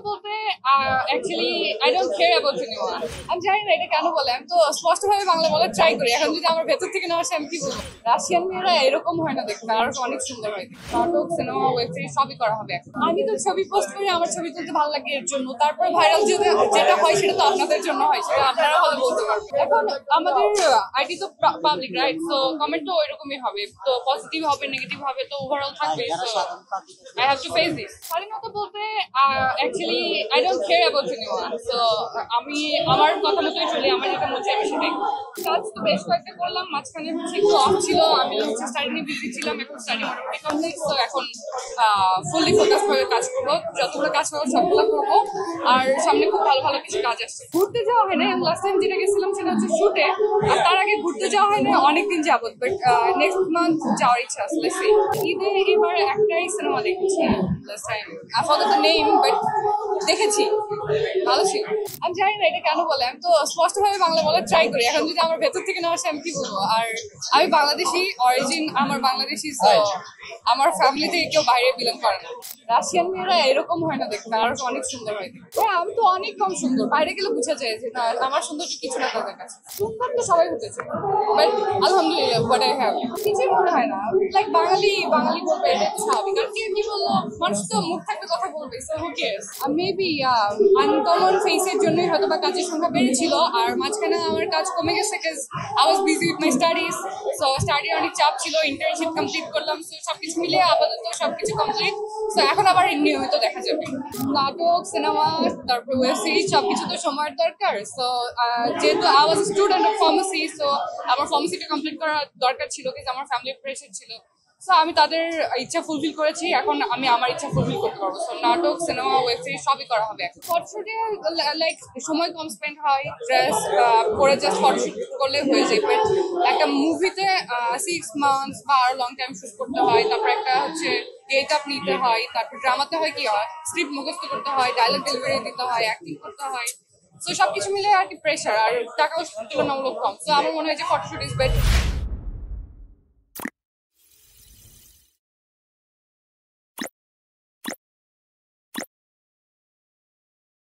বলতে actually I don't care about anyone. আমি জানি না এটা কেন বলে, আমি তো স্পষ্টভাবে বাংলা বলার ট্রাই করি। এখন যদি আমার ভেতর থেকে না আসে আমি কি বলবো? রাশিয়ান মেয়েরা এরকম হয় না দেখতে, আরো অনেক সুন্দর হয়। নাটক, সিনেমা, ওয়েব সিরিজ সবই করা হবে এখন। আমি তো ছবি পোস্ট করি, আমার ছবি তুলতে ভালো লাগে এর জন্য। তারপরে ভাইরাল যেটা হয় সেটা তো আপনাদের জন্য হয়, সেটা আপনারা ভালো বলতে পারবেন। এখন আমাদের আইডি তো পাবলিক, রাইট? তো কমেন্ট তো ওইরকমই হবে, তো পজিটিভ হবে নেগেটিভ হবে, তো ওভারঅল থাকবে। তো I have to face this. স্বাধীনতা বলতে actually I don't care about anyone. So আমি আমার কথা মতোই চলি, আমার যেটা মনে আমি সেটাই করি। কাজ তো বেশ কয়েকটা করলাম, মাঝখানে হচ্ছে একটু অফ ছিল, আমি হচ্ছে স্টাডি নিয়ে বিজি ছিলাম। এখন স্টাডি মোটামুটি কমপ্লিট, তো এখন ফুললি ফোকাস করে কাজ করবো, যতগুলো কাজ করবো সবগুলো করবো। আর সামনে খুব ভালো ভালো কিছু কাজ আসছে। ঘুরতে যাওয়া হয় না, লাস্ট টাইম যেটা গেছিলাম সেটা হচ্ছে শুটে। আর তার আগে ঘুরতে যাওয়া হয় না অনেকদিন যাবত, বাট নেক্সট মান্থ যাওয়ার ইচ্ছা আসলে। ঈদে এবার একটাই সিনেমা দেখেছি লাস্ট টাইম, আপাতত নেই, বাট দেখেছি, ভালো ছিল। আমি জানি না এটা কেন বলে, আমি তো স্পষ্টভাবে বাংলা বলার ট্রাই করি। এখন যদি আমার ভেতর থেকে না আসে আমি কি বলবো? আর আমি বাংলাদেশি, অরিজিন আমার বাংলাদেশি, তো আমার ফ্যামিলি থেকে কেউ বাইরে বিলং করে না। রাশিয়ান মেয়েরা এরকম হয় না দেখতে, আরো অনেক সুন্দর হয়। হ্যাঁ, আমি তো অনেক কম সুন্দর, বাইরে গেলে বোঝা যায় যে না, আমার সৌন্দর্য কিছু না তাদের কাছে। সুন্দর তো সবাই হতেছে, বাট আলহামদুলিল্লাহ বাট আই হ্যাভ কিছুই মনে হয় না। লাইক বাঙালি বাঙালি বলবে, এটা তো স্বাভাবিক। আর কে কি বললো, মানুষ তো মুখ থাকতে কথা বলবে, সো হু কেয়ারস। মেবি আনকমন ফেসের জন্যই হয়তো বা কাজের সংখ্যা বেড়েছিল, আর মাঝখানে আমার কাজ কমে গেছে because I was busy with my studies. So study অনেক চাপ ছিল, ইন্টার্নশিপ কমপ্লিট করলাম, সো সবকিছু মিলিয়ে আপাতত সবকিছু কমপ্লিট। সো এখন আবার নিয়মিত দেখা যাবে নাটক, সিনেমা, তারপর ওয়েব সিরিজ, সবকিছু তো সময়ের দরকার। সো যেহেতু I was student of pharmacy, so আমার ফার্মেসিটা কমপ্লিট করা দরকার ছিল, কিন্তু আমার ফ্যামিলির প্রেশার ছিল। সো আমি তাদের ইচ্ছা ফুলফিল করেছি, এখন আমি আমার ইচ্ছা ফুলফিল করতে পারবো। সো নাটক, সিনেমা, ওয়েব সিরিজ সবই করা হবে এখন। ফটোশুটে লাইক সময় কম স্পেন্ড হয়, ড্রেস পরে জাস্ট ফটোশুট করলে হয়ে যায়, বাট একটা মুভিতে 6 মান্থস বা আরো লং টাইম শুট করতে হয়। তারপর একটা হচ্ছে গেট আপ নিতে হয়, তারপর ড্রামাতে হয় কি হয়, স্ক্রিপ্ট মুখস্থ করতে হয়, ডায়লগ ডেলিভারি দিতে হয়, অ্যাক্টিং করতে হয়। সো সবকিছু মিলে আর কি প্রেশার, আর টাকাও তুলনামূলক কম। সো আমার মনে হয় যে ফটোশুট ইজ বেটার।